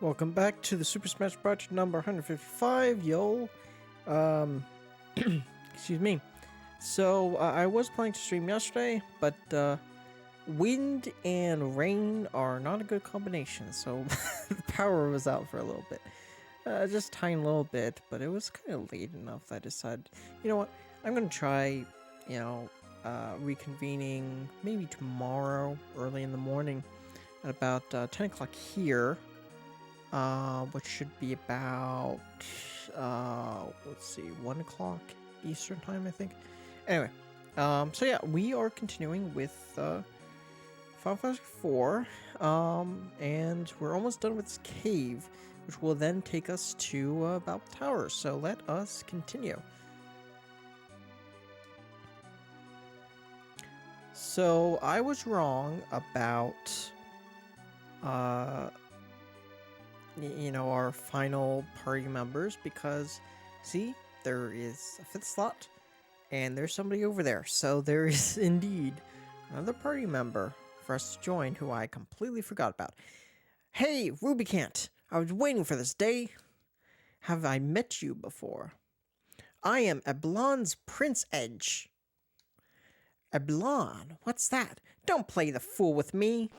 Welcome back to the Super Smash Project number 155, yo. Excuse me. So, I was planning to stream yesterday, but, wind and rain are not a good combination, so the power was out for a little bit. Just a tiny little bit, but it was kind of late enough that I decided, you know what, I'm gonna try, reconvening maybe tomorrow, early in the morning, at about 10 o'clock here. Which should be about, let's see, 1 o'clock Eastern time, I think. Anyway, so yeah, we are continuing with, Final Fantasy IV, and we're almost done with this cave, which will then take us to, Babil Tower, so let us continue. So, I was wrong about, our final party members, because see, there is a 5th slot and there's somebody over there, so there is indeed another party member for us to join who I completely forgot about. Hey, Rubicant, I was waiting for this day. Have I met you before? I am Eblon's Prince Edge. Eblon? What's that? Don't play the fool with me.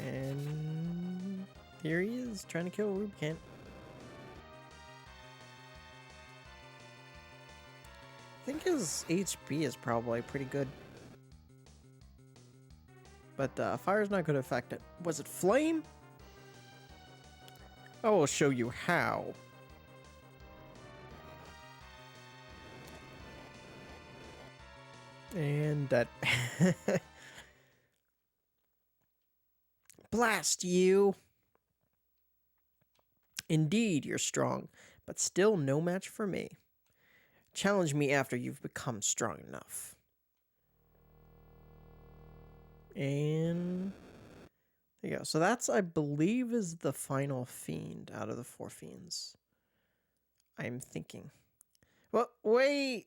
And here he is, trying to kill Rubicant. I think his HP is probably pretty good. But fire's not going to affect it. Was it flame? I will show you how. And that... Blast you! Indeed, you're strong, but still no match for me. Challenge me after you've become strong enough. And there you go. So that's, I believe, is the final fiend out of the 4 fiends. I'm thinking. Well, wait!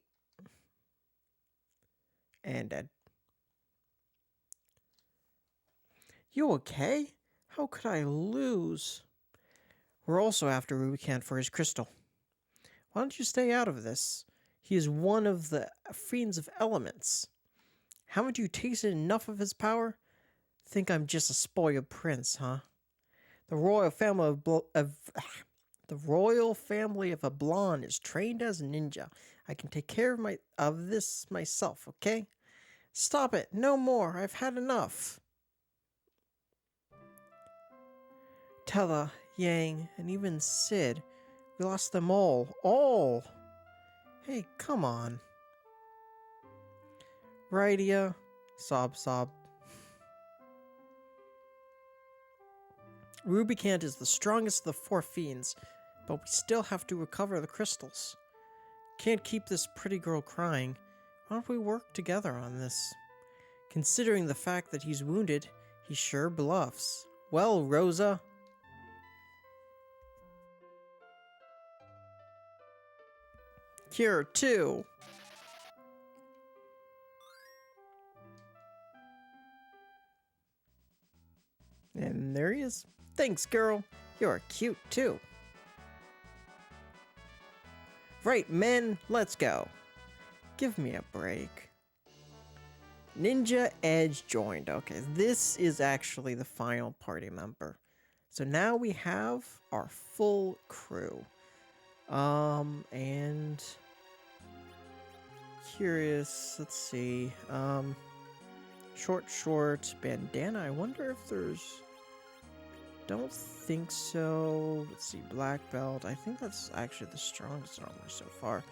And dead. You okay? How could I lose? We're also after Rubicant for his crystal. Why don't you stay out of this? He is one of the fiends of elements. Haven't you tasted enough of his power? Think I'm just a spoiled prince, huh? The royal family of Ablon is trained as a ninja. I can take care of this myself, okay? Stop it! No more! I've had enough! Tella, Yang, and even Sid. We lost them all. All! Hey, come on. Rydia. Sob, sob. Rubicant is the strongest of the 4 fiends, but we still have to recover the crystals. Can't keep this pretty girl crying. Why don't we work together on this? Considering the fact that he's wounded, he sure bluffs. Well, Rosa... Cure 2. And there he is. Thanks, girl. You're cute, too. Right, men, let's go. Give me a break. Ninja Edge joined. Okay, this is actually the final party member. So now we have our full crew. And curious, let's see, short, bandana, I wonder if there's, don't think so, let's see, black belt, I think that's actually the strongest armor so far,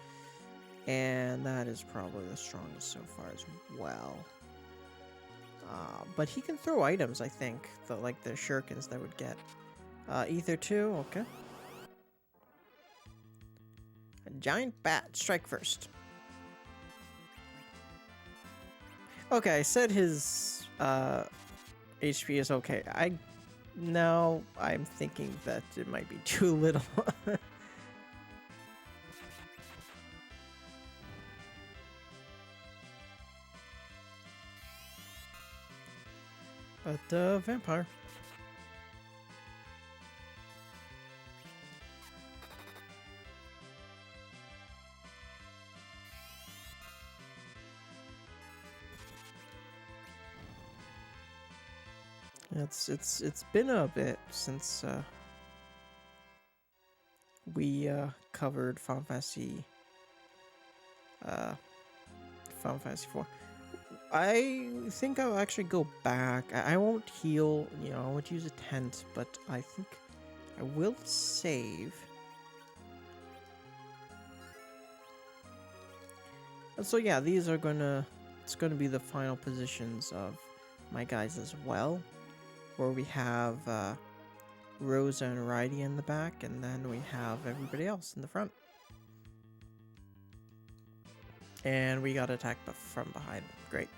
and that is probably the strongest so far as well, but he can throw items, I think, like the shurikens that would get, ether 2, okay. A giant bat. Strike first. Okay, I said his HP is okay. Now I'm thinking that it might be too little. but vampire. It's been a bit since we covered Final Fantasy 4. I think I'll actually go back. I won't heal, you know, I won't use a tent, but I think I will save. And so yeah, these are it's gonna be the final positions of my guys as well, where we have Rosa and Rydy in the back, and then we have everybody else in the front. And we got attacked from behind. Great.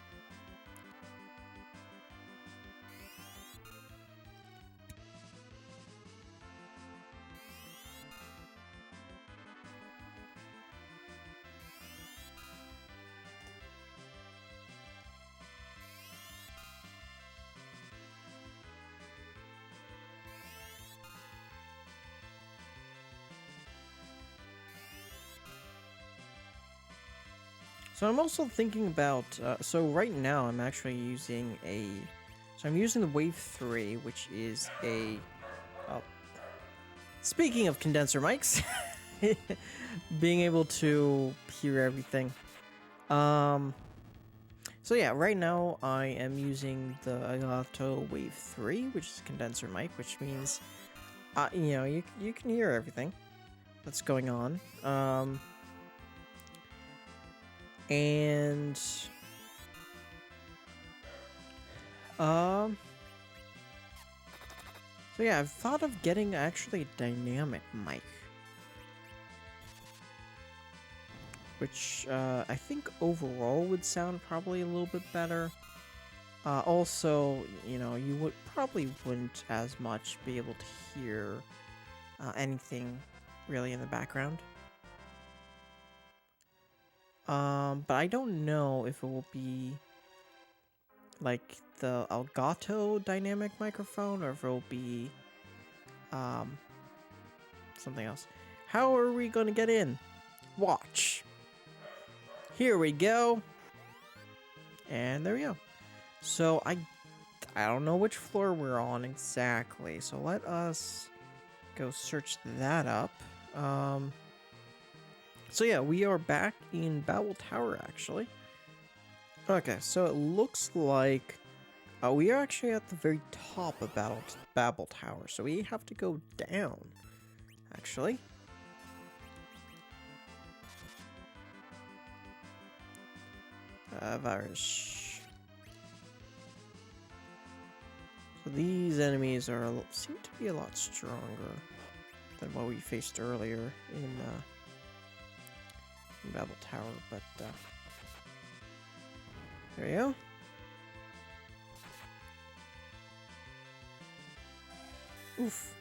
So I'm also thinking about, so right now I'm actually using I'm using the Wave 3, which is speaking of condenser mics, being able to hear everything. So yeah, right now I am using the Elgato Wave 3, which is a condenser mic, which means, you know, you can hear everything that's going on. And so yeah, I've thought of getting actually a dynamic mic, which I think overall would sound probably a little bit better. Also, you know, you probably wouldn't as much be able to hear anything really in the background. But I don't know if it will be like the Elgato dynamic microphone or if it will be something else. How are we gonna get in? Watch. Here we go. And there we go. So I don't know which floor we're on exactly. So let us go search that up. So yeah, we are back in Babil Tower, actually. Okay, so it looks like we are actually at the very top of Babil Tower, so we have to go down, actually. Virus. So these enemies seem to be a lot stronger than what we faced earlier in Babil Tower, but there we go. Oof.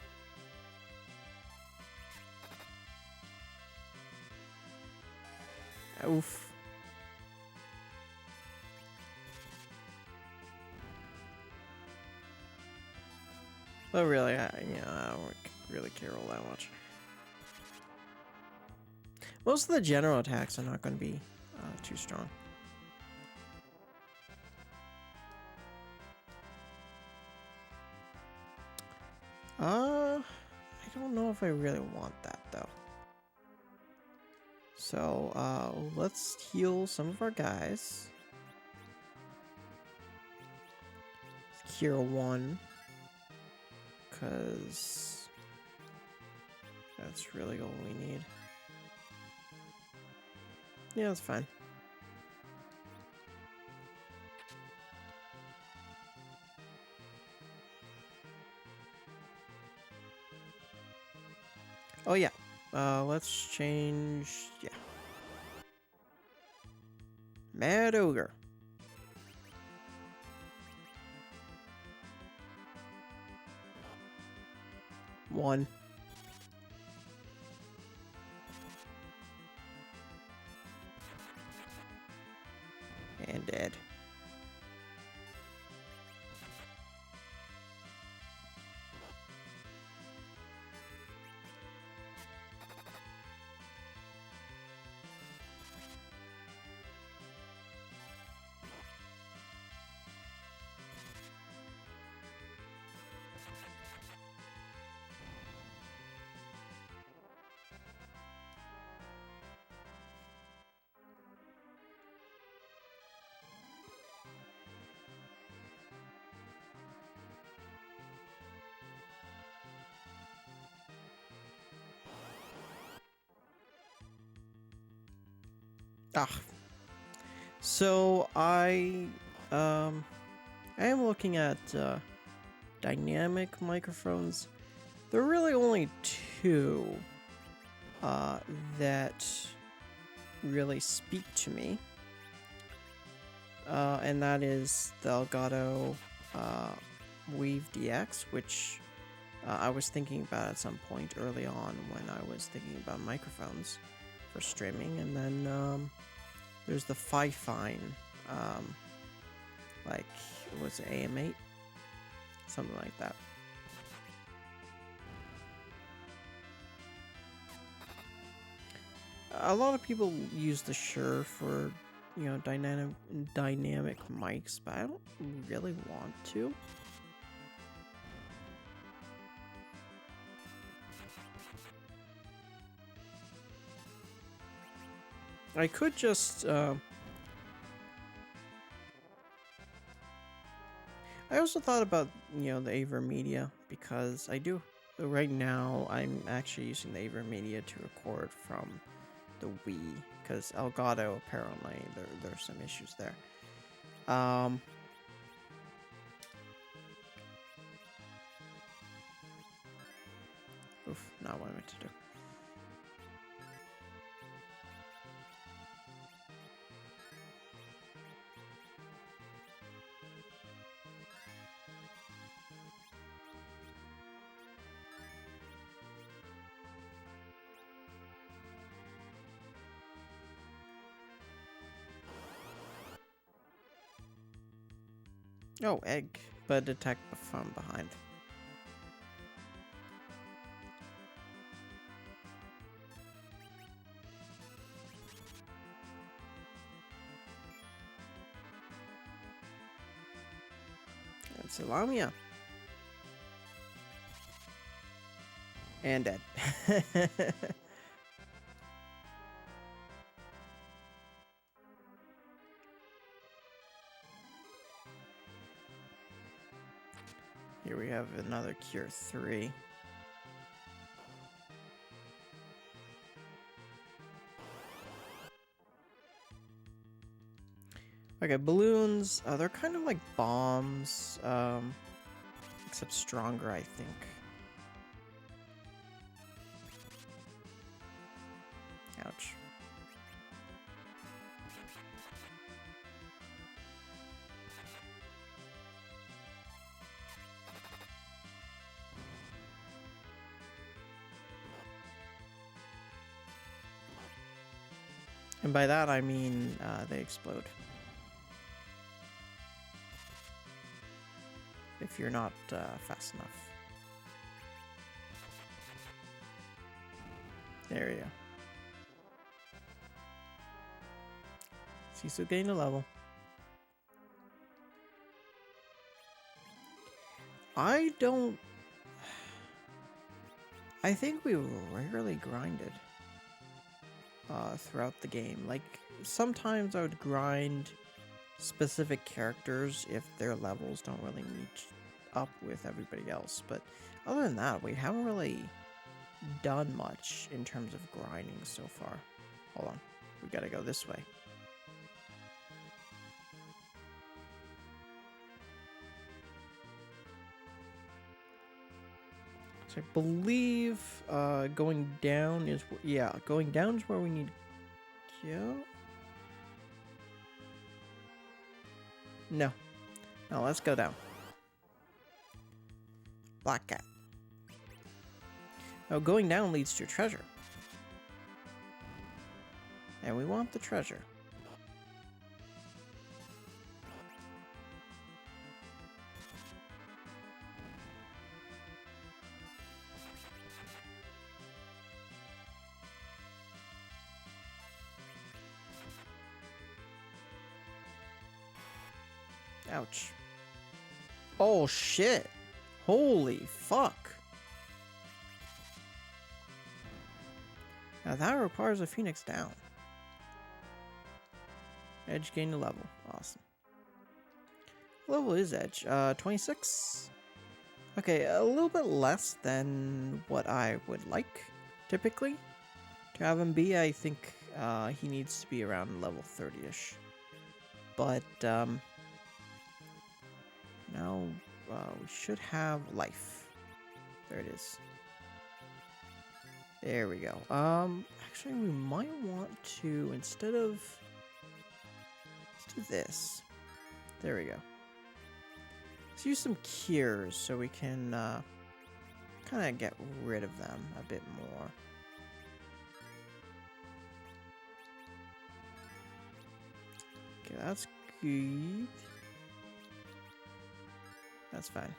Oof. But really, I don't really care all that much. Most of the general attacks are not going to be too strong. I don't know if I really want that though. So, let's heal some of our guys. Let's cure one, because that's really all we need. Yeah, that's fine. Oh yeah, let's change, yeah. Mad Ogre. One. And dead. Ah. So I am looking at dynamic microphones. There are really only two that really speak to me. And that is the Elgato Weave DX, which I was thinking about at some point early on when I was thinking about microphones for streaming. And then there's the Fifine, like, was it AM8? Something like that. A lot of people use the Shure for, you know, dynamic mics, but I don't really want to. I could just I also thought about, you know, the AverMedia, because I do right now I'm actually using the AverMedia to record from the Wii, because Elgato, apparently there's some issues there. Oof, not what I meant to do. Oh, egg, but detect from behind. It's Lamia. And dead. Here we have another Cure 3. Okay, balloons, they're kind of like bombs, except stronger, I think. Ouch. And by that I mean they explode. If you're not fast enough. There you go. Sisu gained a level. I think we rarely grinded throughout the game. Like, sometimes I would grind specific characters if their levels don't really meet up with everybody else. But other than that, we haven't really done much in terms of grinding so far. Hold on. We gotta go this way. So I believe going down is... Yeah, going down is where we need to go. No. No, let's go down. Black cat. Oh, going down leads to treasure. And we want the treasure. Ouch. Oh, shit. Holy fuck. Now that requires a Phoenix down. Edge gained a level. Awesome. What level is Edge? 26? Okay, a little bit less than what I would like, typically, to have him be. I think He needs to be around level 30-ish. But, now, we should have life. There it is. There we go. Actually, we might want to, instead of... Let's do this. There we go. Let's use some cures so we can, kind of get rid of them a bit more. Okay, that's good. That's fine.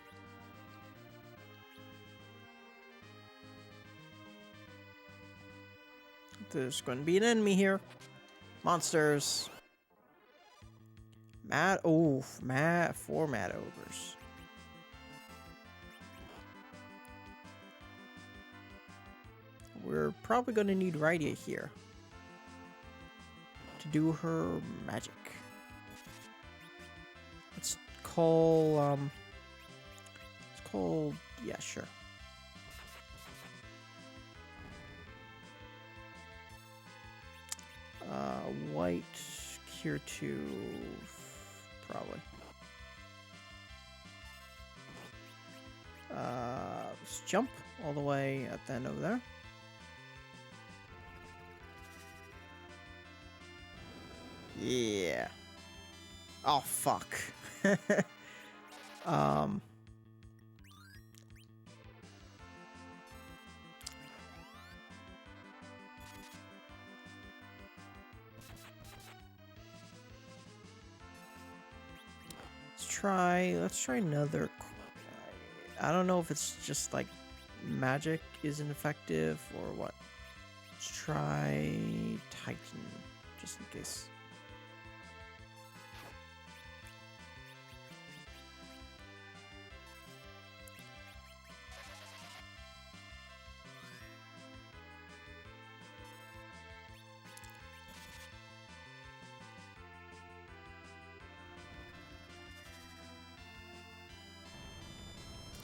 There's going to be an enemy here. Monsters. Four mad ogres. We're probably going to need Rydia here to do her magic. Let's call, yeah, sure. White, cure 2, probably. Let's jump all the way at the end over there. Yeah. Oh, fuck. Let's try another. I don't know if it's just like magic isn't effective or what. Let's try Titan, just in case.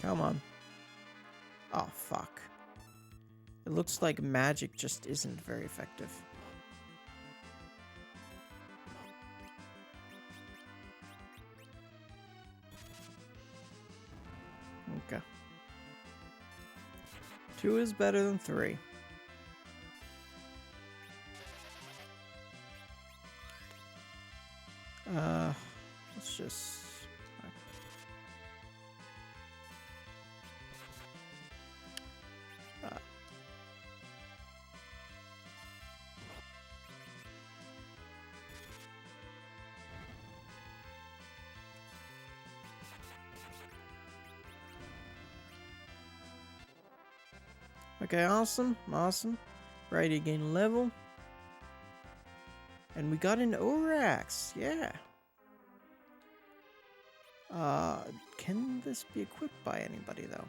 Come on. Oh, fuck. It looks like magic just isn't very effective. Okay. 2 is better than 3. Let's just... Okay, awesome. Ready to gain level. And we got an Orax, yeah. Can this be equipped by anybody, though?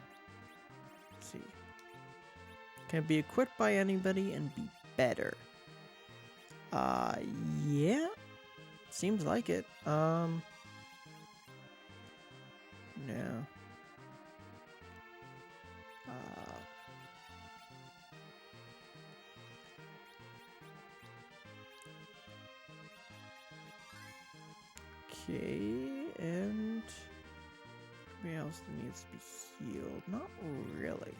Let's see. Can it be equipped by anybody and be better? Yeah. Seems like it. No. Okay, and anybody else that needs to be healed? Not really.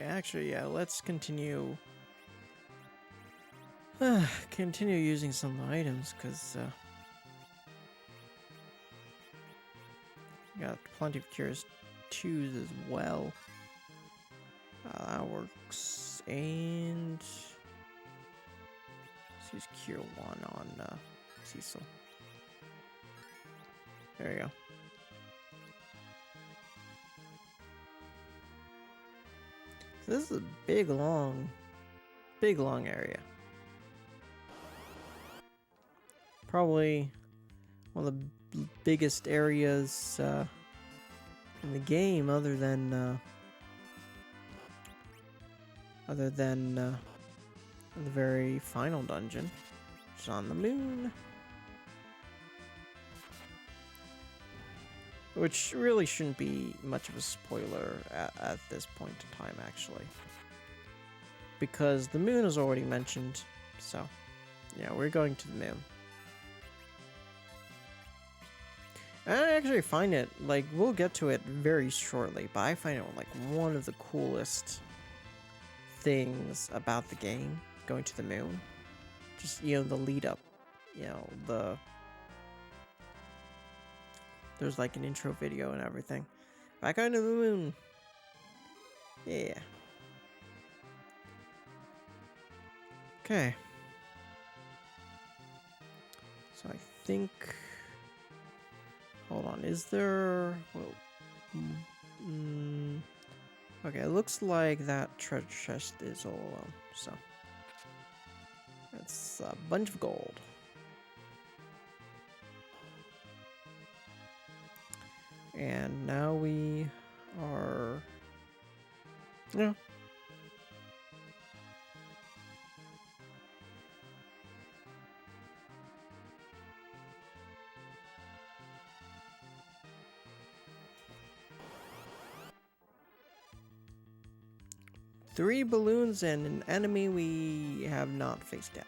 Okay, actually, yeah, let's continue. Continue using some items, because got plenty of cures 2s as well. That works. And let's use cure 1 on Cecil. There you go. So this is a big, long area. Probably one of the biggest areas in the game, other than the very final dungeon, which is on the moon. Which really shouldn't be much of a spoiler at this point in time, actually. Because the moon is already mentioned, so, yeah, we're going to the moon. And I actually find it, like, we'll get to it very shortly, but I find it, like, one of the coolest things about the game, going to the moon. Just, you know, the lead up, you know, there's like an intro video and everything. Back onto the moon. Yeah. Okay. So I think... Hold on, is there... Well, okay, it looks like that treasure chest is all alone, so... That's a bunch of gold. And now we are... Yeah. Three balloons and an enemy we have not faced yet.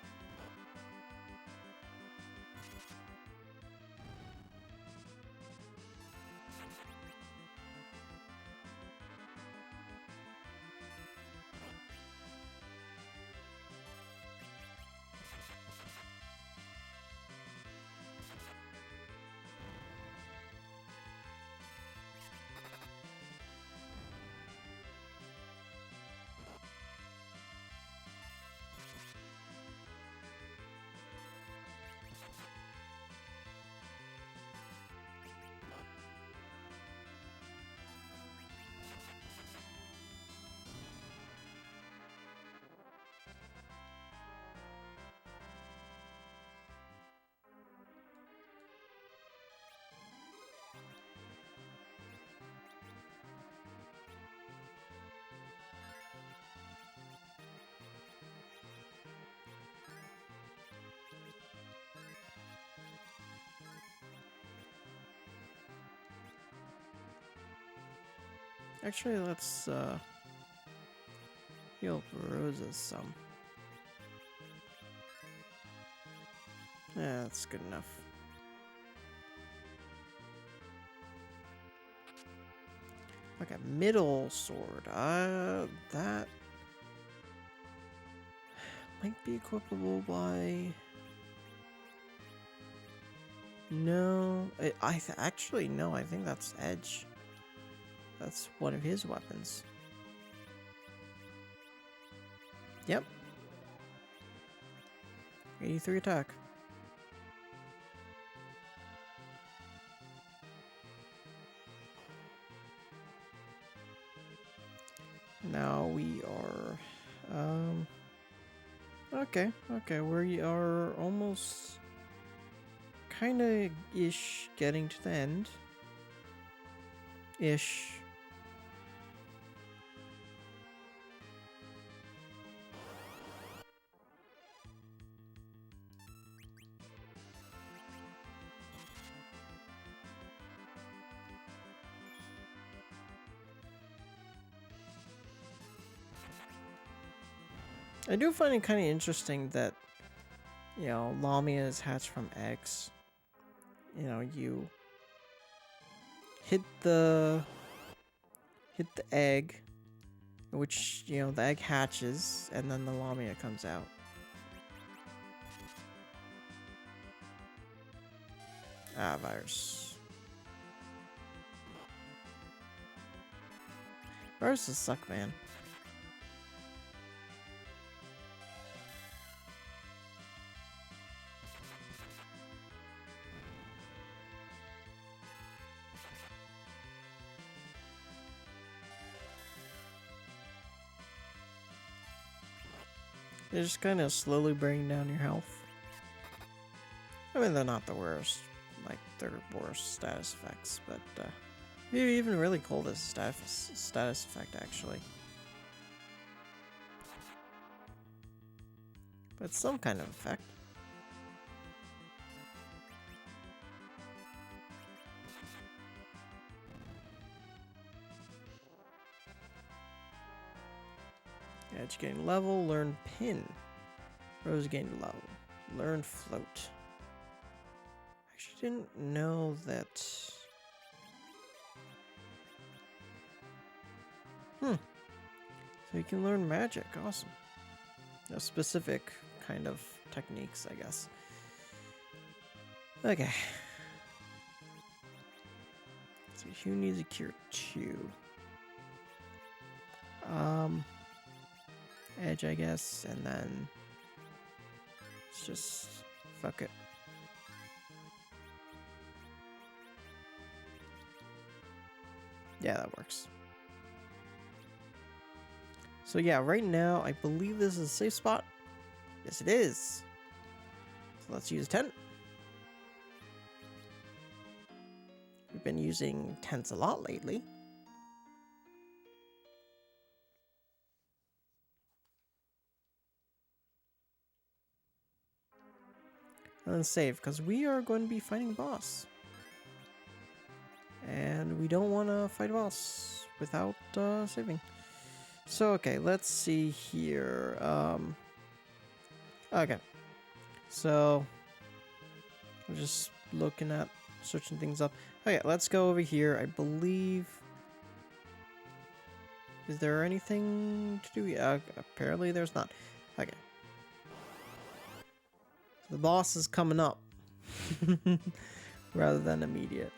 Actually, let's heal Rosa some. Yeah, that's good enough. Okay, middle sword. That might be equipable by... No, actually no. I think that's Edge. That's one of his weapons. Yep. 83 attack. Now we are, okay, we are almost kinda-ish getting to the end. Ish. I do find it kind of interesting that, you know, Lamia is hatched from eggs. You know, you hit the egg, which, you know, the egg hatches and then the Lamia comes out. Ah, virus. Viruses suck, man. They're just kind of slowly bringing down your health. I mean, they're not the worst. Like, they're worse status effects, but, you even really call this status effect, actually. But it's some kind of effect. Edge gain level, learn pin. Rose gained level. Learn float. Actually didn't know that. So you can learn magic. Awesome. No specific kind of techniques, I guess. Okay. So who needs a cure 2? Edge, I guess, and then it's just fuck it. Yeah, that works. So yeah, right now I believe this is a safe spot. Yes, it is. So let's use tent. We've been using tents a lot lately. And then save, because we are going to be fighting a boss. And we don't want to fight a boss without saving. So, okay, let's see here. Okay. So, I'm just looking at, searching things up. Okay, let's go over here. I believe... Is there anything to do? Yeah, apparently there's not. Okay. The boss is coming up rather than immediate.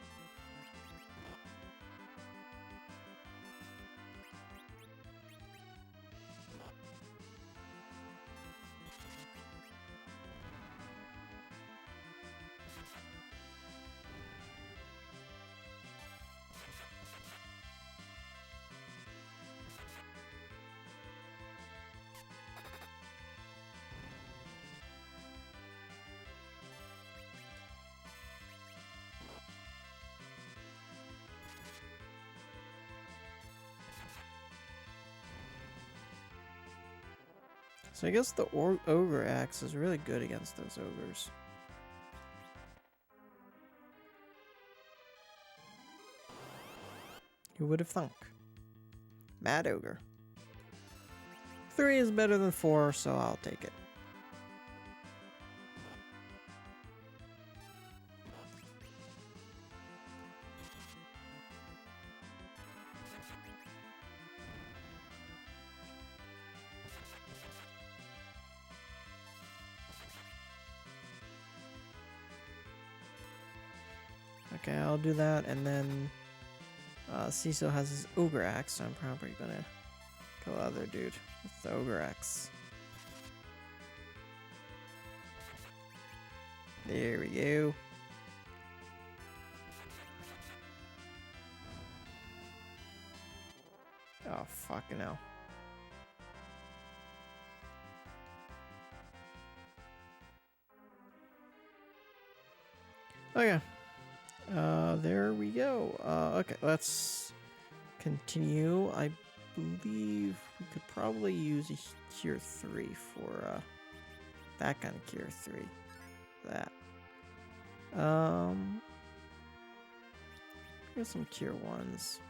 So I guess the ogre axe is really good against those ogres. Who would have thunk? Mad ogre. 3 is better than 4, so I'll take it. Okay, I'll do that, and then Cecil has his ogre axe, so I'm probably gonna kill the other dude with the ogre axe. There we go. Oh, fucking hell. Okay. There we go. Okay, let's continue. I believe we could probably use a cure 3 for that kind of cure 3. That. Here's some cure 1s.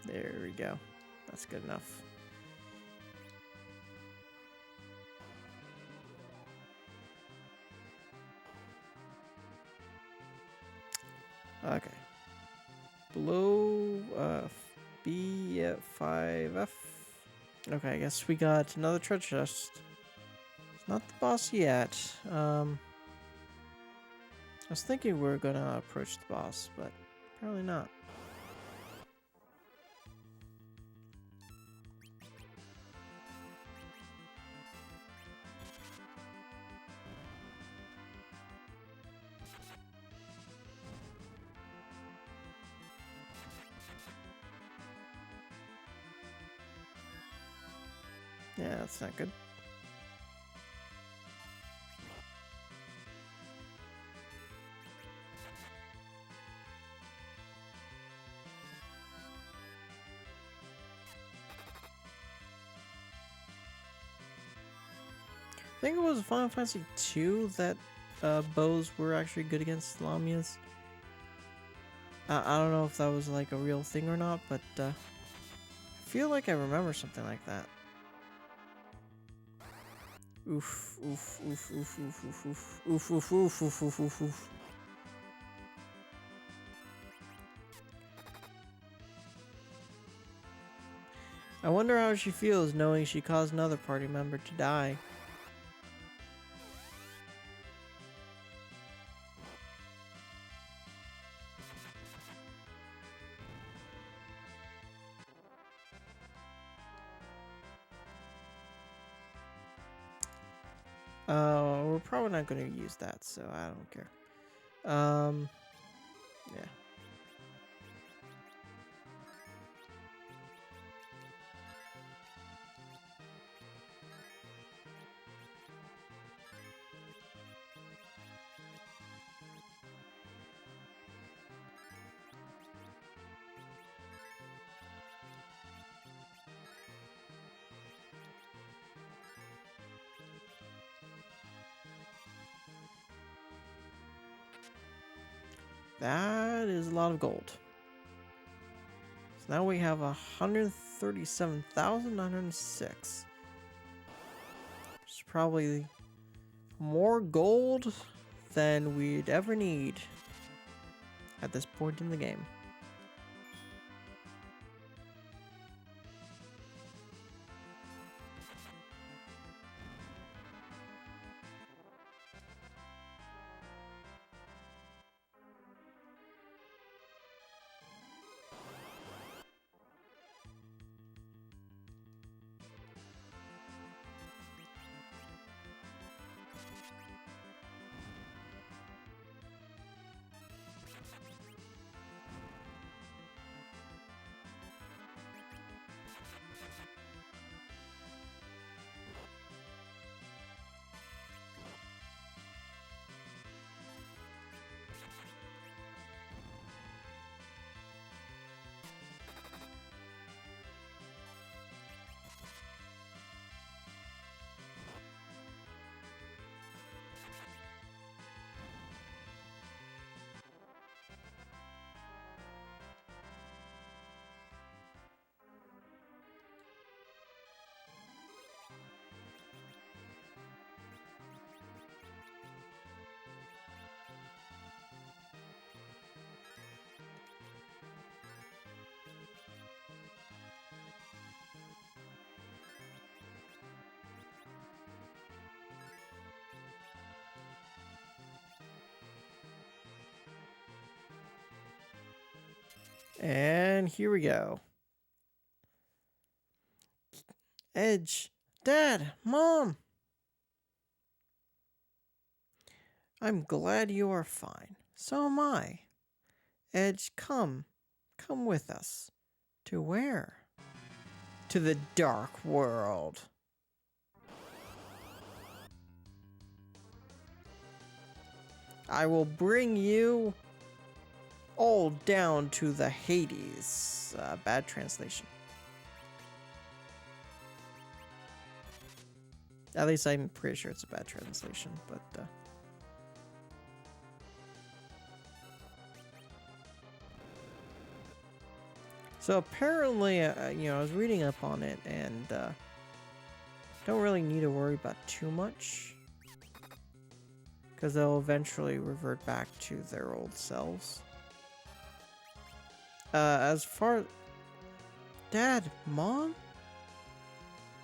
There we go. That's good enough. Okay. Below B at 5F. Okay, I guess we got another treasure chest. It's not the boss yet. I was thinking we were gonna approach the boss, but apparently not. Yeah, that's not good. I think it was Final Fantasy II that bows were actually good against Lamias. I don't know if that was like a real thing or not, but I feel like I remember something like that. Oof, oof, oof, oof, oof, oof, oof, oof, oof, oof, oof, oof, oof, oof. I wonder how she feels knowing she caused another party member to die. We're probably not going to use that, so I don't care. Yeah. That is a lot of gold. So now we have 137,906. It's probably more gold than we'd ever need at this point in the game. And here we go. Edge, Dad, Mom! I'm glad you are fine. So am I. Edge, come. Come with us. To where? To the dark world. I will bring you all down to the Hades. Bad translation. At least I'm pretty sure it's a bad translation, but so apparently, I was reading up on it, and don't really need to worry about too much, because they'll eventually revert back to their old selves. As far... Dad, Mom?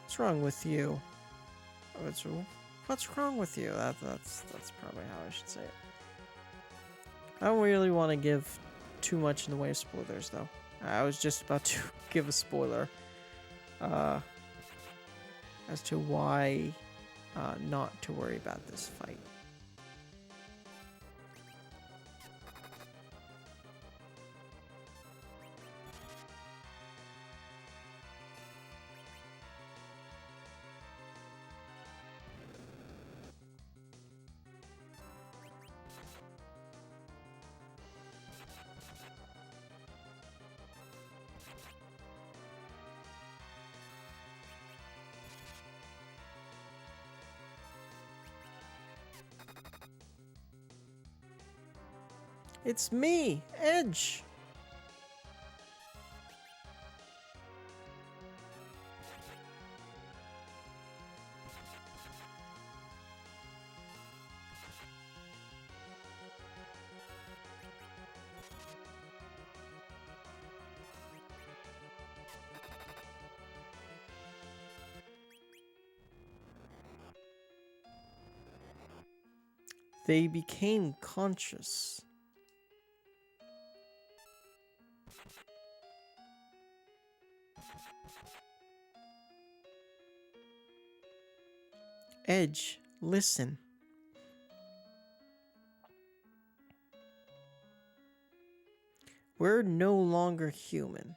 What's wrong with you? What's wrong with you? That's probably how I should say it. I don't really want to give too much in the way of spoilers, though. I was just about to give a spoiler as to why not to worry about this fight. It's me, Edge! They became conscious. Edge, listen. We're no longer human.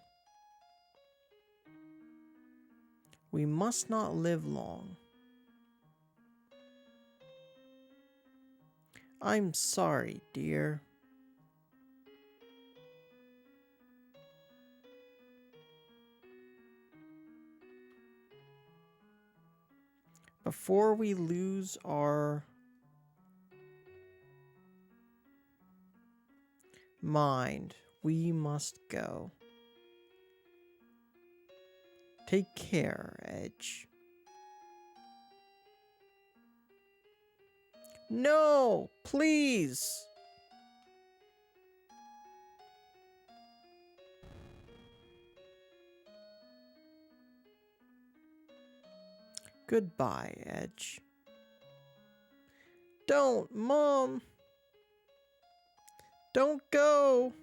We must not live long. I'm sorry, dear. Before we lose our mind, we must go. Take care, Edge. No, please. Goodbye, Edge. Don't, Mom. Don't go.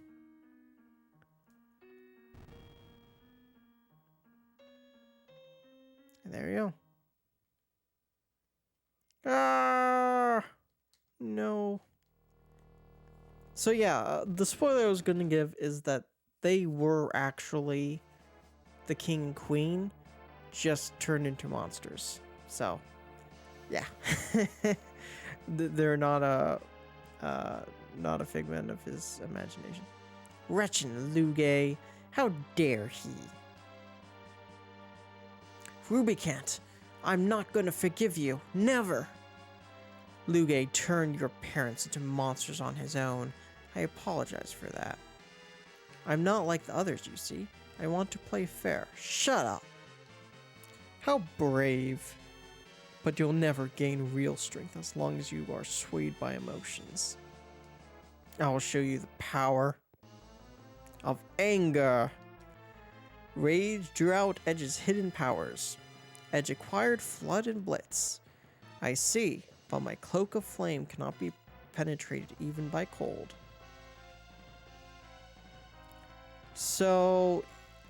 And there you go. Ah, no. So yeah, the spoiler I was going to give is that they were actually the king and queen, just turned into monsters. So, yeah. They're not a figment of his imagination. Wretched Luge, how dare he? Rubicant, I'm not going to forgive you. Never. Luge turned your parents into monsters on his own. I apologize for that. I'm not like the others, you see. I want to play fair. Shut up. How brave. But you'll never gain real strength as long as you are swayed by emotions. I will show you the power of anger. Rage drew out Edge's hidden powers. Edge acquired Flood and Blitz. I see, but my cloak of flame cannot be penetrated even by cold. So,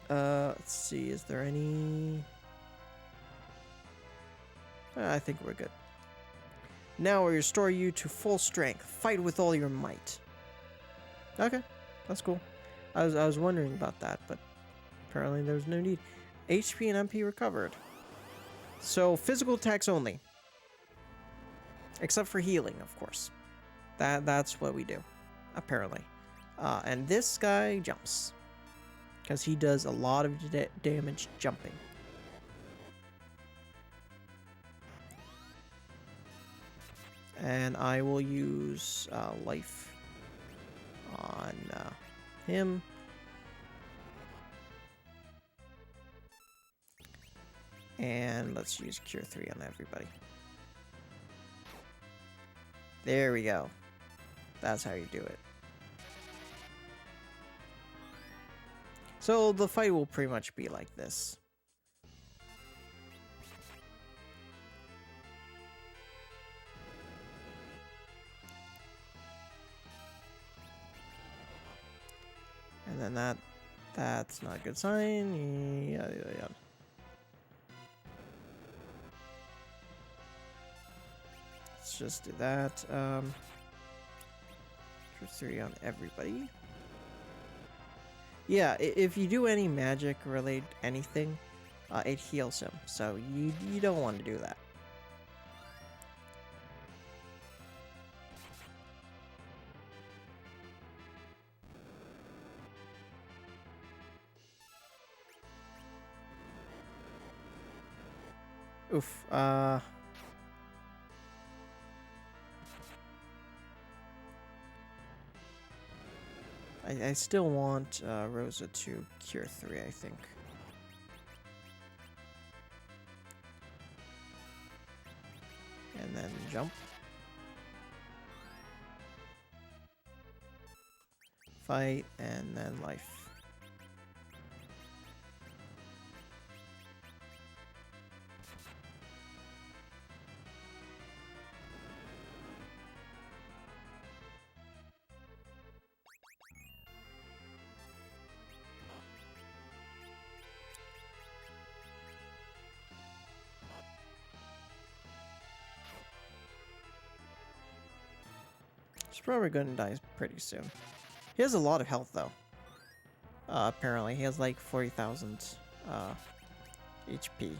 let's see, is there any... I think we're good. Now we restore you to full strength. Fight with all your might. Okay, that's cool. I was wondering about that, but apparently there was no need. HP and MP recovered. So physical attacks only. Except for healing, of course. That's what we do, apparently. And this guy jumps. Because he does a lot of damage jumping. And I will use life on him. And let's use Cure 3 on everybody. There we go. That's how you do it. So the fight will pretty much be like this. And then that's not a good sign. Yada, yada, yada. Let's just do that. For 3 on everybody. Yeah, if you do any magic related anything, it heals him. So you don't want to do that. Oof. I still want Rosa to cure 3, I think. And then jump. Fight, and then life. He's probably gonna die pretty soon. He has a lot of health though. Apparently, he has like 40,000 HP.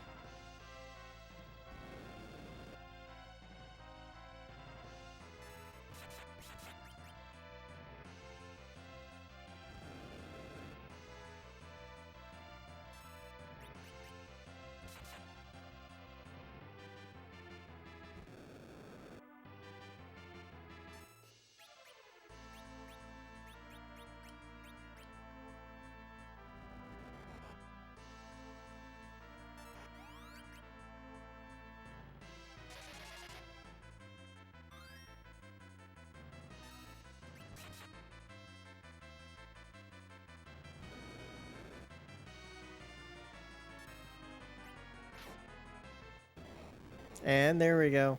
And there we go.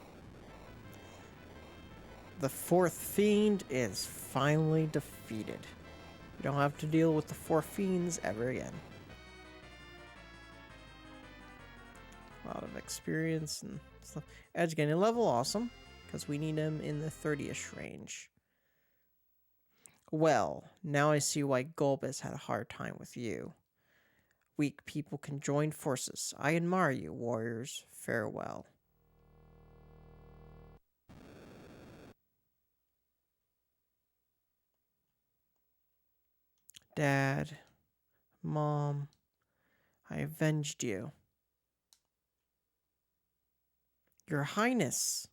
The 4th fiend is finally defeated. You don't have to deal with the 4 fiends ever again. A lot of experience and stuff. Edge getting a level, awesome. Because we need him in the 30-ish range. Well, now I see why Golbez had a hard time with you. Weak people can join forces. I admire you, warriors. Farewell. Dad, Mom, I avenged you. Your Highness.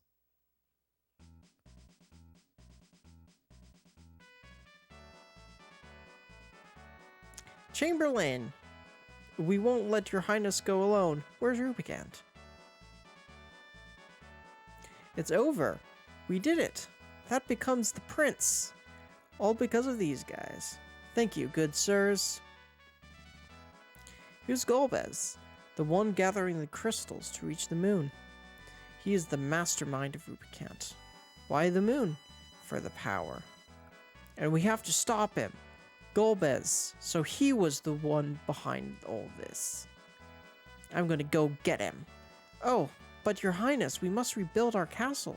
Chamberlain, we won't let your Highness go alone. Where's Rubicant? It's over. We did it. That becomes the prince. All because of these guys. Thank you, good sirs. Here's Golbez, the one gathering the crystals to reach the moon. He is the mastermind of Rubicant. Why the moon? For the power. And we have to stop him. Golbez, so he was the one behind all this. I'm gonna go get him. Oh, but your Highness, we must rebuild our castle.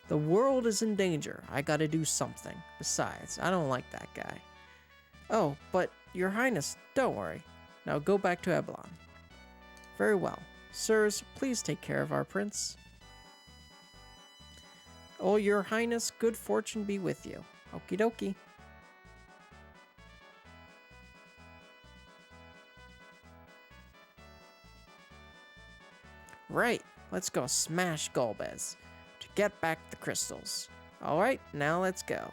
The world is in danger. I gotta do something. Besides, I don't like that guy. Oh, but your Highness, don't worry. Now go back to Eblon. Very well. Sirs, please take care of our prince. Oh, your Highness, good fortune be with you. Okie dokie. Right, let's go smash Golbez to get back the crystals. Alright, now let's go.